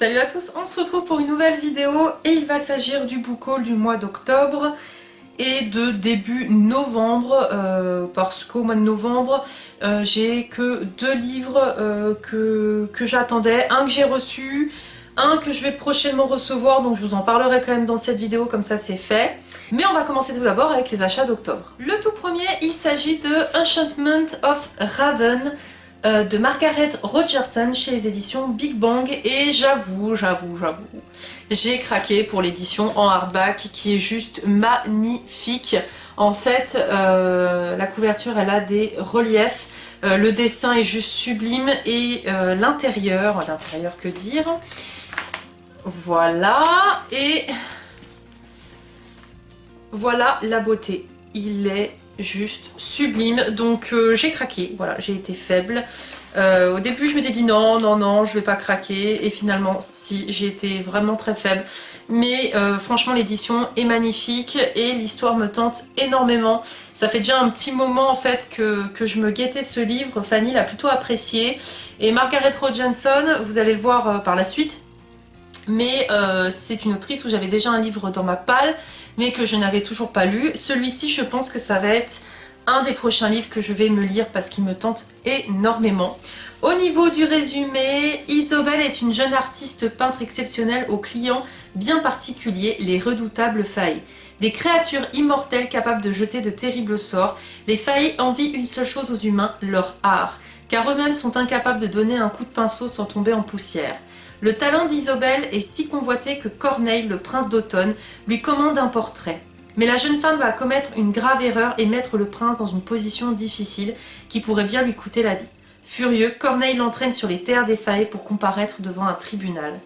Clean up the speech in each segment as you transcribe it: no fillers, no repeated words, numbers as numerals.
Salut à tous, on se retrouve pour une nouvelle vidéo et il va s'agir du book haul du mois d'octobre et de début novembre parce qu'au mois de novembre j'ai que deux livres que j'attendais, un que j'ai reçu, un que je vais prochainement recevoir, donc je vous en parlerai quand même dans cette vidéo, comme ça c'est fait. Mais on va commencer tout d'abord avec les achats d'octobre. Le tout premier, il s'agit de Enchantment of Raven de Margaret Rogerson chez les éditions Big Bang, et j'avoue, j'ai craqué pour l'édition en hardback qui est juste magnifique. En fait, la couverture elle a des reliefs, le dessin est juste sublime et l'intérieur que dire. Voilà, et voilà la beauté, il est juste sublime, donc j'ai craqué, voilà, j'ai été faible. Au début je m'étais dit non, je vais pas craquer, et finalement si, j'ai été vraiment très faible. Mais franchement l'édition est magnifique et l'histoire me tente énormément. Ça fait déjà un petit moment en fait que je me guettais ce livre, Fanny l'a plutôt apprécié. Et Margaret Rogerson, vous allez le voir par la suite, mais c'est une autrice où j'avais déjà un livre dans ma palle mais que je n'avais toujours pas lu. Celui-ci, je pense que ça va être un des prochains livres que je vais me lire parce qu'il me tente énormément. Au niveau du résumé, Isobel est une jeune artiste peintre exceptionnelle aux clients bien particuliers, les redoutables failles. Des créatures immortelles capables de jeter de terribles sorts, les failles envient une seule chose aux humains, leur art, car eux-mêmes sont incapables de donner un coup de pinceau sans tomber en poussière. Le talent d'Isobel est si convoité que Corneille, le prince d'automne, lui commande un portrait. Mais la jeune femme va commettre une grave erreur et mettre le prince dans une position difficile qui pourrait bien lui coûter la vie. Furieux, Corneille l'entraîne sur les terres des failles pour comparaître devant un tribunal.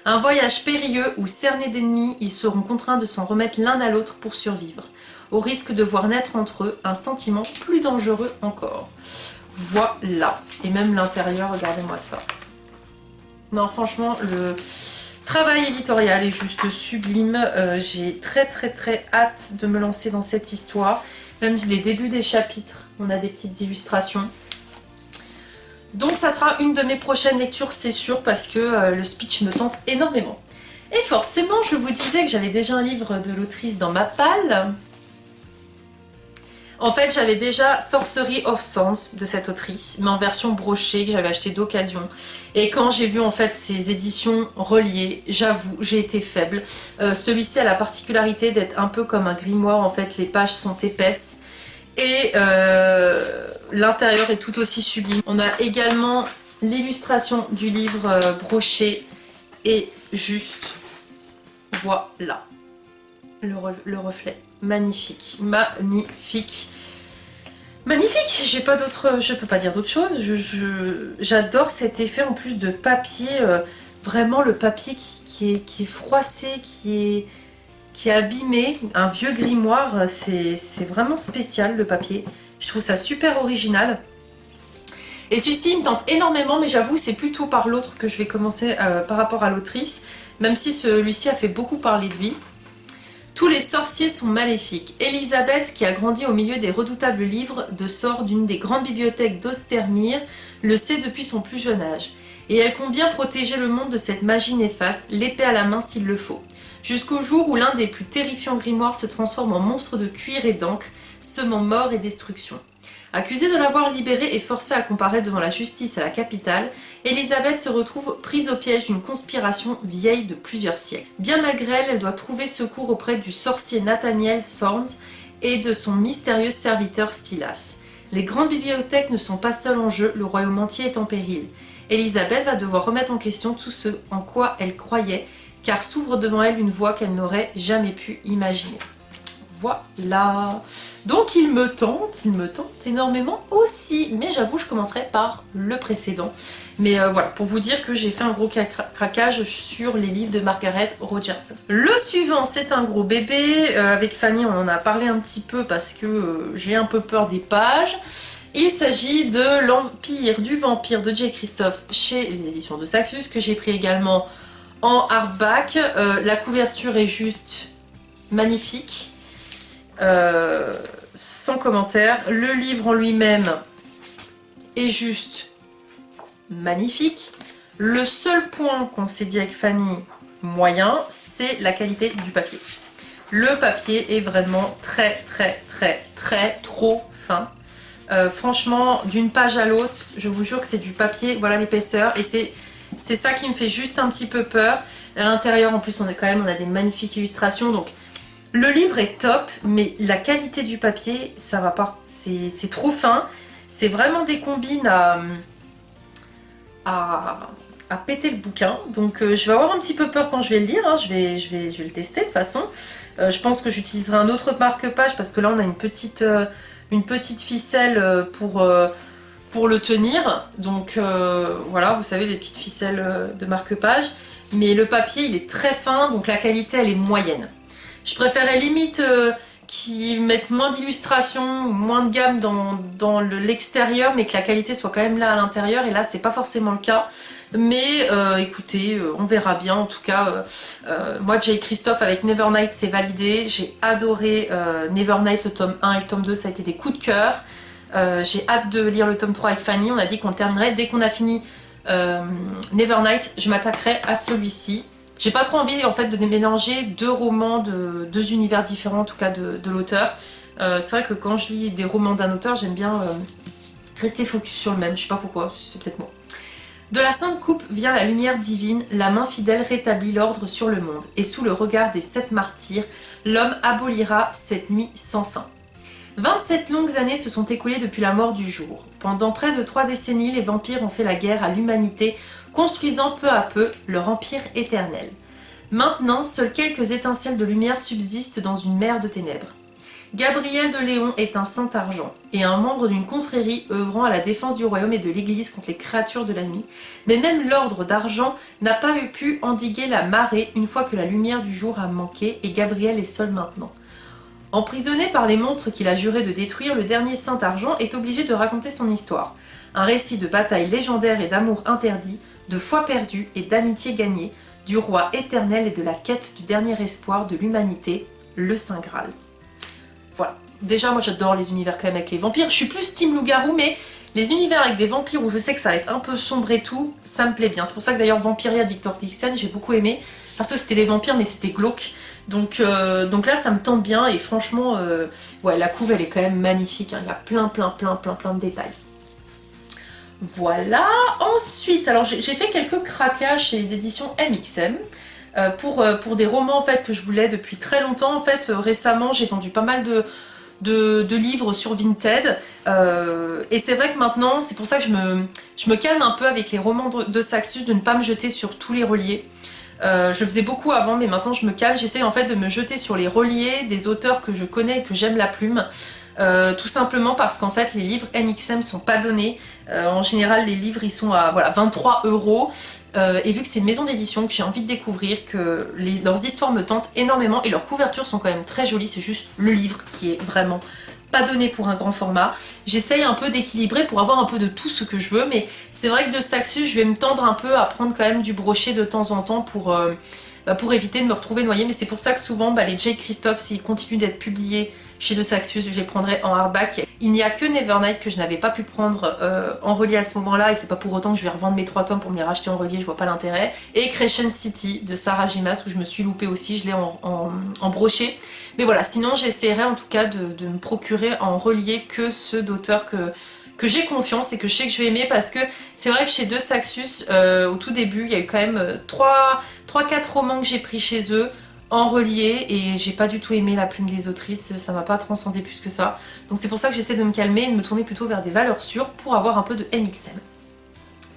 Un voyage périlleux où, cernés d'ennemis, ils seront contraints de s'en remettre l'un à l'autre pour survivre, au risque de voir naître entre eux un sentiment plus dangereux encore. Voilà, et même l'intérieur, regardez-moi ça. Non, franchement, le travail éditorial est juste sublime. J'ai très hâte de me lancer dans cette histoire. Même les débuts des chapitres, on a des petites illustrations. Donc ça sera une de mes prochaines lectures, c'est sûr, parce que le speech me tente énormément. Et forcément, je vous disais que j'avais déjà un livre de l'autrice dans ma palle. En fait, j'avais déjà Sorcery of Sands de cette autrice, mais en version brochée, que j'avais acheté d'occasion. Et quand j'ai vu en fait ces éditions reliées, j'avoue, j'ai été faible. Celui-ci a la particularité d'être un peu comme un grimoire, en fait, les pages sont épaisses. Et l'intérieur est tout aussi sublime. On a également l'illustration du livre broché. Et juste, voilà, le reflet. Magnifique, magnifique. Magnifique, j'ai pas d'autre, je peux pas dire d'autre chose. J'adore cet effet en plus de papier, vraiment le papier qui est froissé, qui est abîmé, un vieux grimoire, c'est vraiment spécial le papier. Je trouve ça super original. Et celui-ci il me tente énormément, mais j'avoue c'est plutôt par l'autre que je vais commencer par rapport à l'autrice, même si celui-ci a fait beaucoup parler de lui. Tous les sorciers sont maléfiques. Elisabeth, qui a grandi au milieu des redoutables livres de sorts d'une des grandes bibliothèques d'Ostermire, le sait depuis son plus jeune âge. Et elle compte bien protéger le monde de cette magie néfaste, l'épée à la main s'il le faut. Jusqu'au jour où l'un des plus terrifiants grimoires se transforme en monstre de cuir et d'encre, semant mort et destruction. Accusée de l'avoir libérée et forcée à comparaître devant la justice à la capitale, Elisabeth se retrouve prise au piège d'une conspiration vieille de plusieurs siècles. Bien malgré elle, elle doit trouver secours auprès du sorcier Nathaniel Sorns et de son mystérieux serviteur Silas. Les grandes bibliothèques ne sont pas seules en jeu, le royaume entier est en péril. Elisabeth va devoir remettre en question tout ce en quoi elle croyait, car s'ouvre devant elle une voie qu'elle n'aurait jamais pu imaginer. Voilà, donc il me tente énormément aussi, mais j'avoue je commencerai par le précédent. Mais voilà, pour vous dire que j'ai fait un gros craquage sur les livres de Margaret Rogerson. Le suivant, c'est un gros bébé, avec Fanny on en a parlé un petit peu parce que j'ai un peu peur des pages. Il s'agit de L'Empire du Vampire de J. Christophe chez les éditions de Saxus, que j'ai pris également en hardback. La couverture est juste magnifique. Sans commentaire. Le livre en lui-même est juste magnifique. Le seul point qu'on s'est dit avec Fanny moyen, c'est la qualité du papier. Le papier est vraiment très trop fin. Franchement, d'une page à l'autre, je vous jure que c'est du papier, voilà l'épaisseur, et c'est ça qui me fait juste un petit peu peur. À l'intérieur, en plus, on a des magnifiques illustrations, donc le livre est top, mais la qualité du papier, ça va pas. C'est trop fin, c'est vraiment des combines à péter le bouquin, donc je vais avoir un petit peu peur quand je vais le lire, hein. Je vais le tester de toute façon. Je pense que j'utiliserai un autre marque-page parce que là on a une petite ficelle pour le tenir, donc voilà, vous savez, les petites ficelles de marque-page, mais le papier il est très fin, donc la qualité elle est moyenne. Je préférais limite qu'ils mettent moins d'illustrations, moins de gamme dans l'extérieur, mais que la qualité soit quand même là à l'intérieur, et là c'est pas forcément le cas. Mais écoutez, on verra bien. En tout cas, moi J. Christophe avec Nevernight c'est validé. J'ai adoré Nevernight, le tome 1 et le tome 2, ça a été des coups de cœur. J'ai hâte de lire le tome 3 avec Fanny, on a dit qu'on le terminerait. Dès qu'on a fini Nevernight, je m'attaquerai à celui-ci. J'ai pas trop envie en fait de mélanger deux romans de deux univers différents, en tout cas de l'auteur. C'est vrai que quand je lis des romans d'un auteur, j'aime bien rester focus sur le même, je sais pas pourquoi, c'est peut-être moi. De la Sainte Coupe vient la lumière divine, la main fidèle rétablit l'ordre sur le monde, et sous le regard des 7 martyrs, l'homme abolira cette nuit sans fin. 27 longues années se sont écoulées depuis la mort du jour. Pendant près de 3 décennies, les vampires ont fait la guerre à l'humanité, construisant peu à peu leur empire éternel. Maintenant, seules quelques étincelles de lumière subsistent dans une mer de ténèbres. Gabriel de Léon est un saint argent et un membre d'une confrérie œuvrant à la défense du royaume et de l'église contre les créatures de la nuit. Mais même l'ordre d'argent n'a pas pu endiguer la marée une fois que la lumière du jour a manqué et Gabriel est seul maintenant. Emprisonné par les monstres qu'il a juré de détruire, le dernier saint argent est obligé de raconter son histoire. Un récit de bataille légendaire et d'amour interdit, de foi perdue et d'amitié gagnée, du roi éternel et de la quête du dernier espoir de l'humanité, le Saint Graal. Voilà. Déjà, moi j'adore les univers quand même avec les vampires. Je suis plus team loup-garou, mais les univers avec des vampires où je sais que ça va être un peu sombre et tout, ça me plaît bien. C'est pour ça que d'ailleurs Vampiria de Victor Dixon, j'ai beaucoup aimé. Parce que c'était des vampires, mais c'était glauque. Donc là, ça me tente bien. Et franchement, ouais, la couve, elle est quand même magnifique, hein. Il y a plein de détails. Voilà. Ensuite, alors j'ai fait quelques craquages chez les éditions MXM. Pour des romans en fait que je voulais depuis très longtemps. En fait, récemment j'ai vendu pas mal de livres sur Vinted, et c'est vrai que maintenant c'est pour ça que je me calme un peu avec les romans de Saxus, de ne pas me jeter sur tous les reliés. Je le faisais beaucoup avant, mais maintenant je me calme. J'essaie en fait de me jeter sur les reliés des auteurs que je connais et que j'aime la plume. Tout simplement parce qu'en fait les livres MXM sont pas donnés. En général les livres ils sont à voilà, 23 €. Et vu que c'est une maison d'édition que j'ai envie de découvrir, que leurs histoires me tentent énormément et leurs couvertures sont quand même très jolies, c'est juste le livre qui est vraiment pas donné pour un grand format. J'essaye un peu d'équilibrer pour avoir un peu de tout ce que je veux, mais c'est vrai que de Saxus je vais me tendre un peu à prendre quand même du brochet de temps en temps pour éviter de me retrouver noyée. Mais c'est pour ça que souvent les J. Christophe, s'ils continuent d'être publiés chez De Saxus, je les prendrai en hardback. Il n'y a que Nevernight que je n'avais pas pu prendre en relié à ce moment-là, et c'est pas pour autant que je vais revendre mes 3 tomes pour me les racheter en relié, je vois pas l'intérêt. Et Crescent City de Sarah J. Maas, où je me suis loupée aussi, je l'ai en brochet. Mais voilà, sinon j'essaierai en tout cas de me procurer en relié que ceux d'auteurs que j'ai confiance et que je sais que je vais aimer, parce que c'est vrai que chez De Saxus, au tout début, il y a eu quand même 3-4 romans que j'ai pris chez eux en relié et j'ai pas du tout aimé la plume des autrices, ça m'a pas transcendé plus que ça. Donc c'est pour ça que j'essaie de me calmer et de me tourner plutôt vers des valeurs sûres pour avoir un peu de MXM.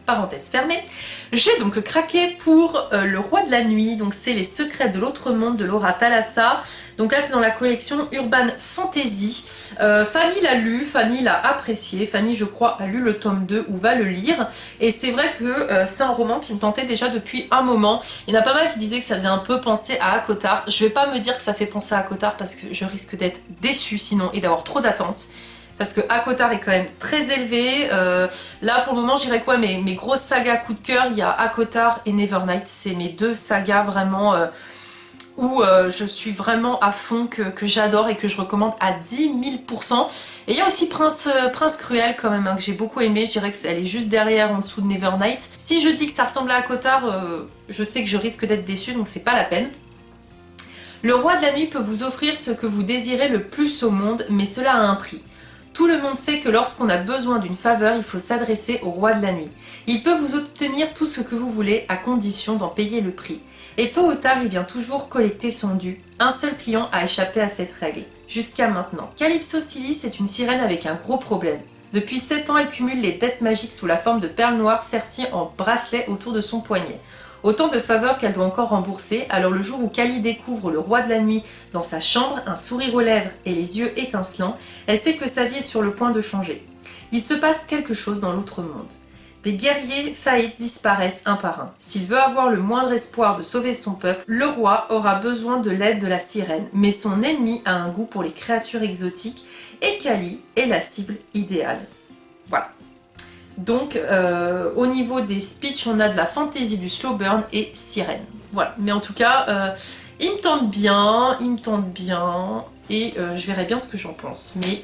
Parenthèse fermée. J'ai donc craqué pour Le Roi de la Nuit, donc c'est Les Secrets de l'Autre Monde de Laura Thalassa. Donc là c'est dans la collection Urban Fantasy. Fanny l'a lu, Fanny l'a apprécié, Fanny je crois a lu le tome 2 ou va le lire. Et c'est vrai que c'est un roman qui me tentait déjà depuis un moment. Il y en a pas mal qui disaient que ça faisait un peu penser à Acotar. Je vais pas me dire que ça fait penser à Acotar parce que je risque d'être déçue sinon et d'avoir trop d'attentes. Parce que Acotar est quand même très élevé. Là pour le moment j'irais quoi, mes grosses sagas coup de cœur, il y a Acotar et Nevernight. C'est mes deux sagas vraiment où je suis vraiment à fond, que j'adore et que je recommande à 10 000%. Et il y a aussi Prince Cruel quand même, hein, que j'ai beaucoup aimé. Je dirais qu'elle est juste derrière, en dessous de Nevernight. Si je dis que ça ressemble à Cotard, je sais que je risque d'être déçue, donc c'est pas la peine. Le roi de la nuit peut vous offrir ce que vous désirez le plus au monde, mais cela a un prix. Tout le monde sait que lorsqu'on a besoin d'une faveur, il faut s'adresser au roi de la nuit. Il peut vous obtenir tout ce que vous voulez à condition d'en payer le prix. Et tôt ou tard, il vient toujours collecter son dû. Un seul client a échappé à cette règle, jusqu'à maintenant. Calypso Silis est une sirène avec un gros problème. Depuis 7 ans, elle cumule les dettes magiques sous la forme de perles noires serties en bracelet autour de son poignet. Autant de faveurs qu'elle doit encore rembourser, alors le jour où Cali découvre le roi de la nuit dans sa chambre, un sourire aux lèvres et les yeux étincelants, elle sait que sa vie est sur le point de changer. Il se passe quelque chose dans l'autre monde. Des guerriers faillites disparaissent un par un. S'il veut avoir le moindre espoir de sauver son peuple, le roi aura besoin de l'aide de la sirène, mais son ennemi a un goût pour les créatures exotiques et Cali est la cible idéale. Voilà. Donc au niveau des speeches, on a de la fantasy, du slow burn et sirène. Voilà, mais en tout cas, il me tente bien, et je verrai bien ce que j'en pense. Mais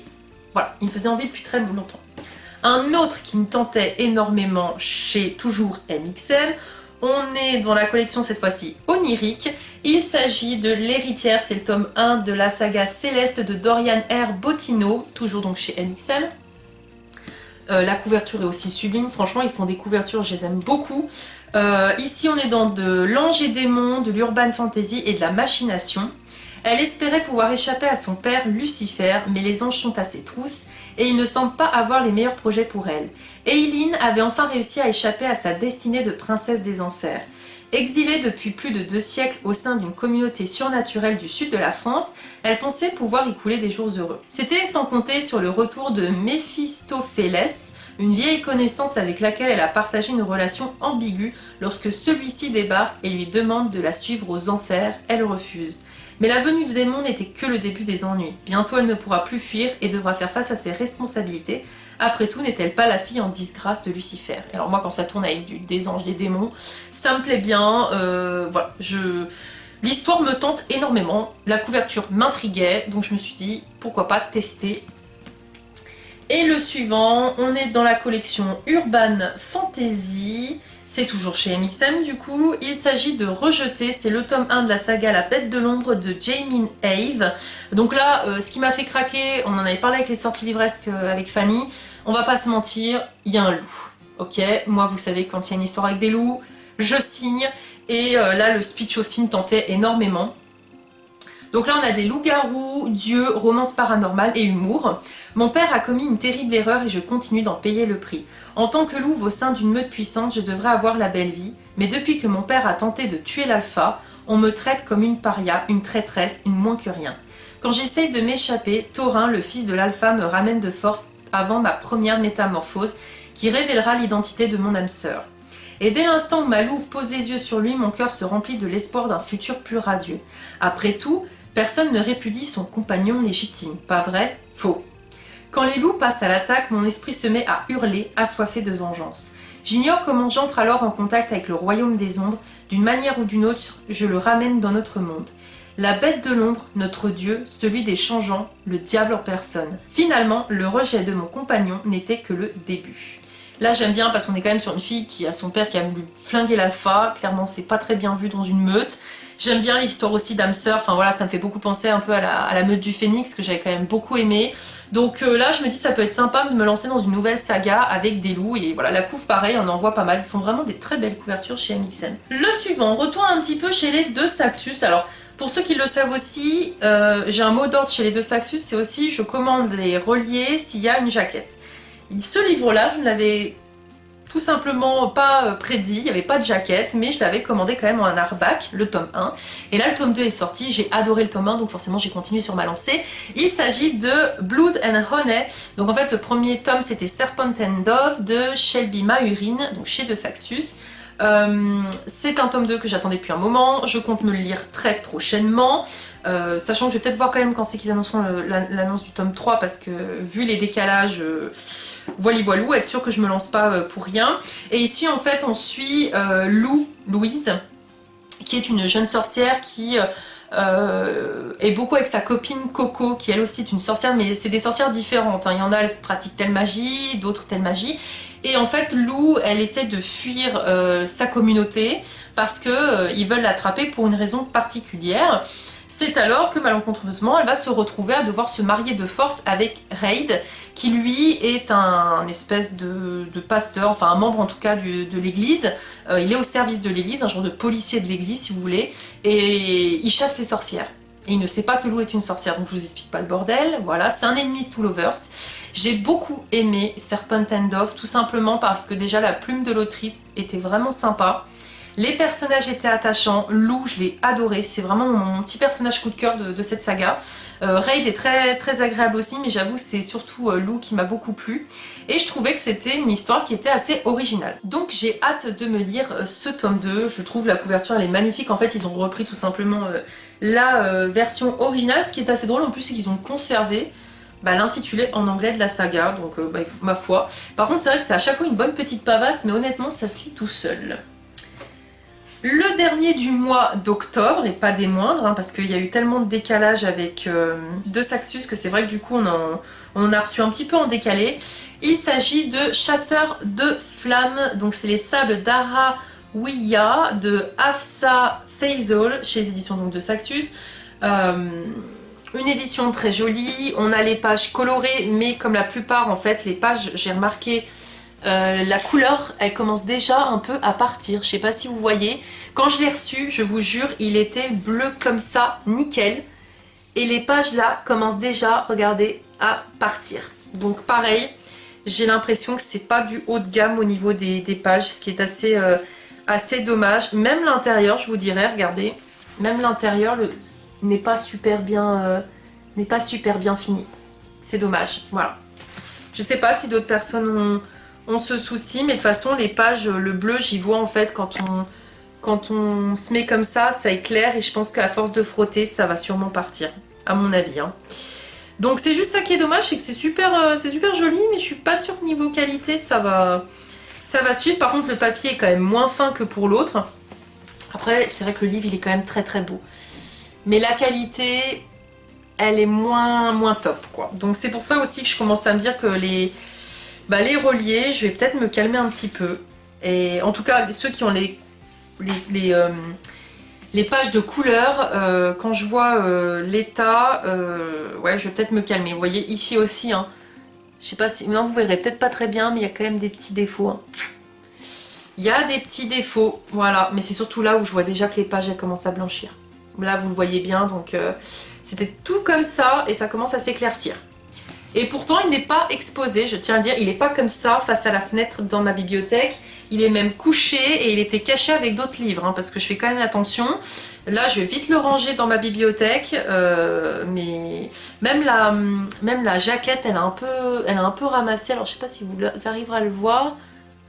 voilà, il me faisait envie depuis très longtemps. Un autre qui me tentait énormément chez toujours MXM, on est dans la collection cette fois-ci onirique. Il s'agit de L'Héritière, c'est le tome 1 de la saga Céleste de Dorian R. Bottino, toujours donc chez MXM. La couverture est aussi sublime, franchement ils font des couvertures, je les aime beaucoup. Ici on est dans de l'ange et démon, de l'urban fantasy et de la machination. Elle espérait pouvoir échapper à son père Lucifer, mais les anges sont à ses trousses et il ne semble pas avoir les meilleurs projets pour elle. Eileen avait enfin réussi à échapper à sa destinée de princesse des enfers. Exilée depuis plus de 2 siècles au sein d'une communauté surnaturelle du sud de la France, elle pensait pouvoir y couler des jours heureux. C'était sans compter sur le retour de Méphistophélès, une vieille connaissance avec laquelle elle a partagé une relation ambiguë lorsque celui-ci débarque et lui demande de la suivre aux enfers, elle refuse. Mais la venue du démon n'était que le début des ennuis. Bientôt elle ne pourra plus fuir et devra faire face à ses responsabilités. Après tout, n'est-elle pas la fille en disgrâce de Lucifer? Alors moi, quand ça tourne avec des anges, des démons, ça me plaît bien. Voilà, l'histoire me tente énormément. La couverture m'intriguait, donc je me suis dit, pourquoi pas tester. Et le suivant, on est dans la collection Urban Fantasy. C'est toujours chez MXM du coup. Il s'agit de Rejeter, c'est le tome 1 de la saga La Bête de l'Ombre de Jaymin Have. Donc là, ce qui m'a fait craquer, on en avait parlé avec les sorties livresques avec Fanny, on va pas se mentir, il y a un loup. Ok, moi vous savez, quand il y a une histoire avec des loups, je signe. Et là, le speech aussi me tentait énormément. Donc là on a des loups-garous, dieux, romance paranormale et humour. Mon père a commis une terrible erreur et je continue d'en payer le prix. En tant que louve au sein d'une meute puissante, je devrais avoir la belle vie, mais depuis que mon père a tenté de tuer l'alpha, on me traite comme une paria, une traîtresse, une moins que rien. Quand j'essaye de m'échapper, Thorin, le fils de l'alpha, me ramène de force avant ma première métamorphose qui révélera l'identité de mon âme sœur. Et dès l'instant où ma louve pose les yeux sur lui, mon cœur se remplit de l'espoir d'un futur plus radieux. Après tout, personne ne répudie son compagnon légitime, pas vrai? Faux. Quand les loups passent à l'attaque, mon esprit se met à hurler, assoiffé de vengeance. J'ignore comment j'entre alors en contact avec le royaume des ombres, d'une manière ou d'une autre, je le ramène dans notre monde. La bête de l'ombre, notre dieu, celui des changeants, le diable en personne. Finalement, le rejet de mon compagnon n'était que le début. Là j'aime bien parce qu'on est quand même sur une fille qui a son père qui a voulu flinguer l'alpha, clairement c'est pas très bien vu dans une meute. J'aime bien l'histoire aussi d'âme sœur, enfin voilà, ça me fait beaucoup penser un peu à la meute du Phénix que j'avais quand même beaucoup aimé. Donc là je me dis ça peut être sympa de me lancer dans une nouvelle saga avec des loups et voilà, la couve pareil, on en voit pas mal, ils font vraiment des très belles couvertures chez MXM. Le suivant, on retourne un petit peu chez les deux Saxus. Alors pour ceux qui le savent aussi, j'ai un mot d'ordre chez les deux Saxus, c'est aussi je commande les reliés s'il y a une jaquette. Ce livre-là, je ne l'avais tout simplement pas prédit, il n'y avait pas de jaquette, mais je l'avais commandé quand même en hardback, le tome 1. Et là, le tome 2 est sorti, j'ai adoré le tome 1, donc forcément j'ai continué sur ma lancée. Il s'agit de Blood and Honey. Donc en fait, le premier tome, c'était Serpent and Dove de Shelby Mahurine, donc chez De Saxus. C'est un tome 2 que j'attendais depuis un moment, je compte me le lire très prochainement, sachant que je vais peut-être voir quand même quand c'est qu'ils annonceront l'annonce du tome 3 parce que vu les décalages, voilou, être sûr que je me lance pas pour rien. Et ici en fait on suit Louise, qui est une jeune sorcière qui et beaucoup avec sa copine Coco, qui elle aussi est une sorcière, mais c'est des sorcières différentes, hein. Il y en a, elles pratiquent telle magie, d'autres telle magie. Et en fait, Lou, elle essaie de fuir sa communauté parce que ils veulent l'attraper pour une raison particulière. C'est alors que malencontreusement, elle va se retrouver à devoir se marier de force avec Reid, qui lui est un espèce de pasteur, enfin un membre en tout cas de l'église. Il est au service de l'église, un genre de policier de l'église si vous voulez, et il chasse les sorcières. Et il ne sait pas que Lou est une sorcière, donc je vous explique pas le bordel. Voilà, c'est un enemies to lovers. J'ai beaucoup aimé Serpent and Dove, tout simplement parce que déjà la plume de l'autrice était vraiment sympa. Les personnages étaient attachants. Lou, je l'ai adoré. C'est vraiment mon petit personnage coup de cœur de cette saga. Reid est très, très agréable aussi, mais j'avoue que c'est surtout Lou qui m'a beaucoup plu. Et je trouvais que c'était une histoire qui était assez originale. Donc j'ai hâte de me lire ce tome 2. Je trouve la couverture elle est magnifique. En fait, ils ont repris tout simplement la version originale. Ce qui est assez drôle en plus, c'est qu'ils ont conservé l'intitulé en anglais de la saga. Donc ma foi. Par contre, c'est vrai que c'est à chaque fois une bonne petite pavasse, mais honnêtement, ça se lit tout seul. Le dernier du mois d'octobre, et pas des moindres, hein, parce qu'il y a eu tellement de décalage avec deux Saxus que c'est vrai que du coup on en a reçu un petit peu en décalé. Il s'agit de Chasseurs de Flammes, donc c'est les sables d'Arawiya de Hafsa Faisal chez les éditions donc, de Saxus. Une édition très jolie, on a les pages colorées, mais comme la plupart en fait les pages, j'ai remarqué, la couleur elle commence déjà un peu à partir, je sais pas si vous voyez. Quand je l'ai reçu, je vous jure, il était bleu comme ça, nickel. Et les pages là commencent déjà, regardez, à partir. Donc pareil, j'ai l'impression que c'est pas du haut de gamme au niveau des pages, ce qui est assez dommage. Même l'intérieur, je vous dirais, regardez, même l'intérieur n'est pas super bien fini. C'est dommage, voilà. Je sais pas si d'autres personnes on se soucie, mais de toute façon les pages, le bleu j'y vois en fait quand on se met comme ça éclaire et je pense qu'à force de frotter ça va sûrement partir, à mon avis, hein. Donc c'est juste ça qui est dommage, c'est que c'est super joli, mais je suis pas sûre que niveau qualité ça va suivre. Par contre le papier est quand même moins fin que pour l'autre. Après c'est vrai que le livre il est quand même très très beau, mais la qualité elle est moins top quoi. Donc c'est pour ça aussi que je commence à me dire que les reliés, je vais peut-être me calmer un petit peu. Et en tout cas, ceux qui ont les pages de couleur, quand je vois l'état, ouais, je vais peut-être me calmer. Vous voyez, ici aussi, hein, je sais pas si... Non, vous verrez peut-être pas très bien, mais il y a quand même des petits défauts. Hein. Il y a des petits défauts, voilà. Mais c'est surtout là où je vois déjà que les pages, elles commencent à blanchir. Là, vous le voyez bien, donc c'était tout comme ça, et ça commence à s'éclaircir. Et pourtant, il n'est pas exposé, je tiens à le dire, il n'est pas comme ça face à la fenêtre dans ma bibliothèque. Il est même couché et il était caché avec d'autres livres, hein, parce que je fais quand même attention. Là, je vais vite le ranger dans ma bibliothèque, mais même la jaquette, elle a un peu ramassé. Alors, je sais pas si vous arriverez à le voir.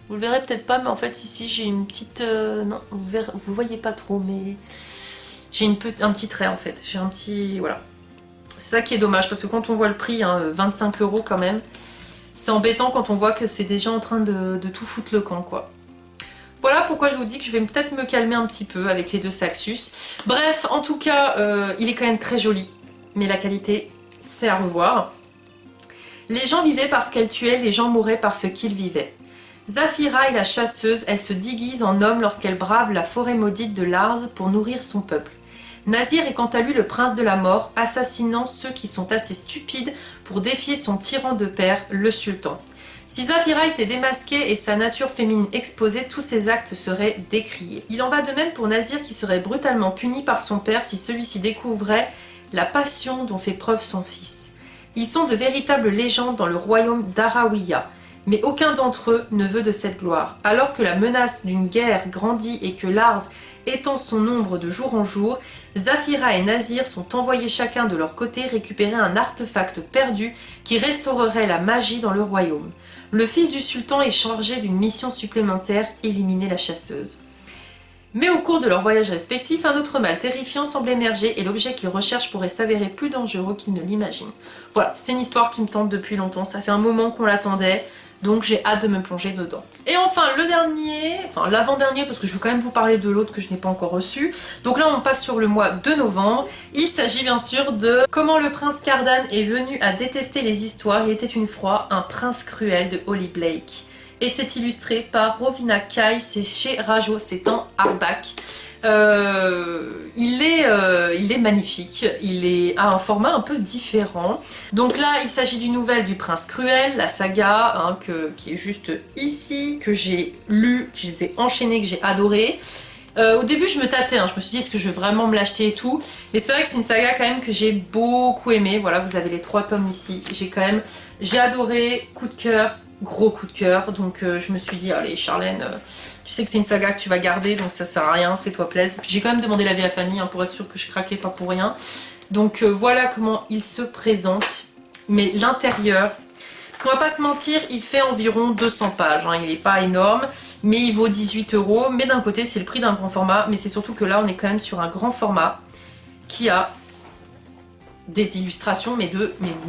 Vous le verrez peut-être pas, mais en fait, ici, j'ai une petite... non, vous le voyez pas trop, mais j'ai un petit trait, en fait. J'ai un petit... Voilà. C'est ça qui est dommage, parce que quand on voit le prix, hein, 25 € quand même, c'est embêtant quand on voit que c'est déjà en train de tout foutre le camp, quoi. Voilà pourquoi je vous dis que je vais peut-être me calmer un petit peu avec les deux Saxus. Bref, en tout cas, il est quand même très joli, mais la qualité, c'est à revoir. Les gens vivaient parce qu'elles tuaient, les gens mouraient parce qu'ils vivaient. Zafira est la chasseuse, elle se déguise en homme lorsqu'elle brave la forêt maudite de Lars pour nourrir son peuple. Nazir est quant à lui le prince de la mort, assassinant ceux qui sont assez stupides pour défier son tyran de père, le sultan. Si Zafira était démasquée et sa nature féminine exposée, tous ses actes seraient décriés. Il en va de même pour Nazir qui serait brutalement puni par son père si celui-ci découvrait la passion dont fait preuve son fils. Ils sont de véritables légendes dans le royaume d'Arawiya, mais aucun d'entre eux ne veut de cette gloire. Alors que la menace d'une guerre grandit et que Lars étend son ombre de jour en jour, Zafira et Nazir sont envoyés chacun de leur côté récupérer un artefact perdu qui restaurerait la magie dans le royaume. Le fils du sultan est chargé d'une mission supplémentaire, éliminer la chasseuse. Mais au cours de leur voyage respectif, un autre mal terrifiant semble émerger et l'objet qu'ils recherchent pourrait s'avérer plus dangereux qu'ils ne l'imaginent. Voilà, c'est une histoire qui me tente depuis longtemps, ça fait un moment qu'on l'attendait. donc j'ai hâte de me plonger dedans. Et enfin le dernier, enfin l'avant-dernier parce que je veux quand même vous parler de l'autre que je n'ai pas encore reçu. Donc là on passe sur le mois de novembre. Il s'agit bien sûr de Comment le prince Cardan est venu à détester les histoires. Il était une fois un prince cruel de Holly Blake. Et c'est illustré par Rovina Kai, c'est chez Rajo, c'est en hardback. Il est magnifique, a un format un peu différent. Donc là, il s'agit d'une nouvelle du Prince Cruel, la saga, hein, qui est juste ici, que j'ai lu, que je les ai enchaînés, que j'ai adoré. Au début, je me tâtais, hein, je me suis dit, est-ce que je vais vraiment me l'acheter et tout. Mais c'est vrai que c'est une saga quand même que j'ai beaucoup aimé. Voilà, vous avez les 3 tomes ici. J'ai adoré, coup de cœur. Gros coup de cœur, donc je me suis dit allez Charlène, tu sais que c'est une saga que tu vas garder donc ça sert à rien, fais-toi plaisir. J'ai quand même demandé l'avis à Fanny hein, pour être sûre que je craquais pas pour rien. Donc voilà comment il se présente, mais l'intérieur, parce qu'on va pas se mentir, il fait environ 200 pages, hein. Il n'est pas énorme, mais il vaut 18 €, mais d'un côté c'est le prix d'un grand format, mais c'est surtout que là on est quand même sur un grand format qui a des illustrations, mais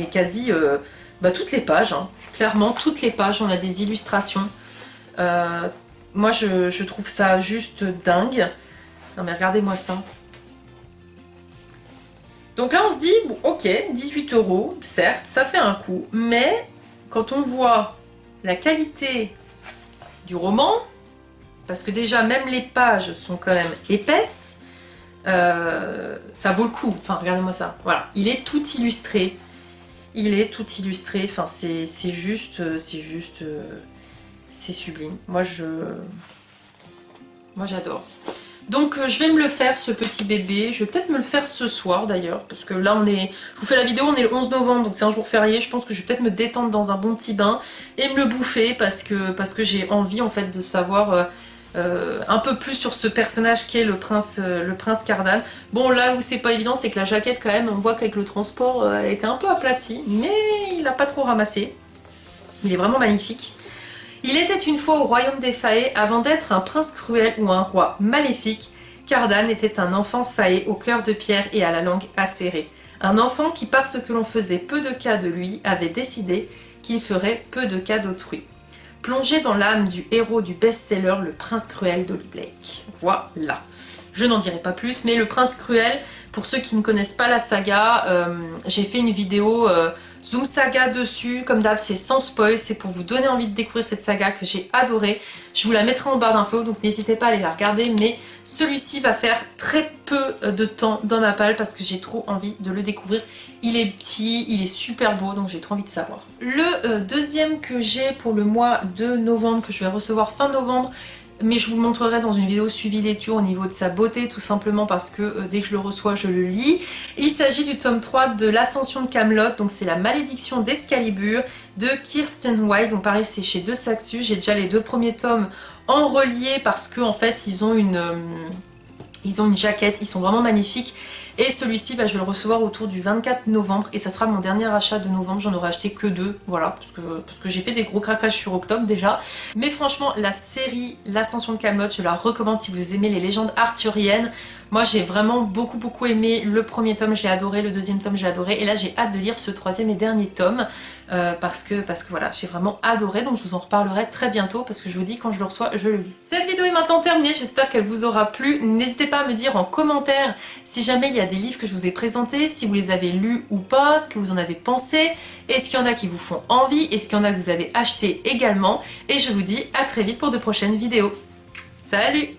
quasi toutes les pages, hein. Clairement toutes les pages on a des illustrations. Moi je trouve ça juste dingue. Non mais regardez-moi ça. Donc là on se dit bon, ok 18 €, certes ça fait un coup, mais quand on voit la qualité du roman, parce que déjà même les pages sont quand même épaisses, ça vaut le coup. Enfin regardez-moi ça, voilà, il est tout illustré. Il est tout illustré, enfin c'est sublime. Moi j'adore. Donc je vais me le faire ce petit bébé, je vais peut-être me le faire ce soir d'ailleurs, parce que là je vous fais la vidéo, on est le 11 novembre, donc c'est un jour férié, je pense que je vais peut-être me détendre dans un bon petit bain et me le bouffer parce que j'ai envie en fait de savoir un peu plus sur ce personnage qui est le prince Cardan. Bon là où c'est pas évident c'est que la jaquette quand même on voit qu'avec le transport elle était un peu aplatie, mais il n'a pas trop ramassé. Il est vraiment magnifique. Il était une fois au royaume des Fae, avant d'être un prince cruel ou un roi maléfique, Cardan était un enfant faé au cœur de pierre et à la langue acérée. Un enfant qui parce que l'on faisait peu de cas de lui avait décidé qu'il ferait peu de cas d'autrui. Plongé dans l'âme du héros du best-seller Le Prince Cruel d'Holly Blake. Voilà. Je n'en dirai pas plus, mais Le Prince Cruel, pour ceux qui ne connaissent pas la saga, j'ai fait une vidéo Zoom Saga dessus. Comme d'hab, c'est sans spoil, c'est pour vous donner envie de découvrir cette saga que j'ai adorée. Je vous la mettrai en barre d'infos, donc n'hésitez pas à aller la regarder, mais celui-ci va faire très peu de temps dans ma palle parce que j'ai trop envie de le découvrir. Il est petit, il est super beau, donc j'ai trop envie de savoir. Le deuxième que j'ai pour le mois de novembre, que je vais recevoir fin novembre, mais je vous le montrerai dans une vidéo suivi lecture au niveau de sa beauté, tout simplement parce que dès que je le reçois, je le lis. Il s'agit du tome 3 de l'Ascension de Camelot, donc c'est la malédiction d'Excalibur de Kirsten White. Donc pareil, c'est chez De Saxus. J'ai déjà les 2 premiers tomes en relié parce que en fait ils ont une jaquette, ils sont vraiment magnifiques. Et celui-ci, je vais le recevoir autour du 24 novembre et ça sera mon dernier achat de novembre. J'en aurai acheté que 2, voilà, parce que j'ai fait des gros craquages sur octobre déjà. Mais franchement, la série L'Ascension de Camelot, je la recommande si vous aimez les légendes arthuriennes. Moi, j'ai vraiment beaucoup aimé le premier tome, j'ai adoré, le deuxième tome, j'ai adoré. Et là, j'ai hâte de lire ce 3e et dernier tome parce que voilà, j'ai vraiment adoré. Donc, je vous en reparlerai très bientôt parce que je vous dis, quand je le reçois, je le lis. Cette vidéo est maintenant terminée, j'espère qu'elle vous aura plu. N'hésitez pas à me dire en commentaire si jamais il y a des livres que je vous ai présentés, si vous les avez lus ou pas, ce que vous en avez pensé. Est-ce qu'il y en a qui vous font envie? Est-ce qu'il y en a que vous avez acheté également? Et je vous dis à très vite pour de prochaines vidéos. Salut!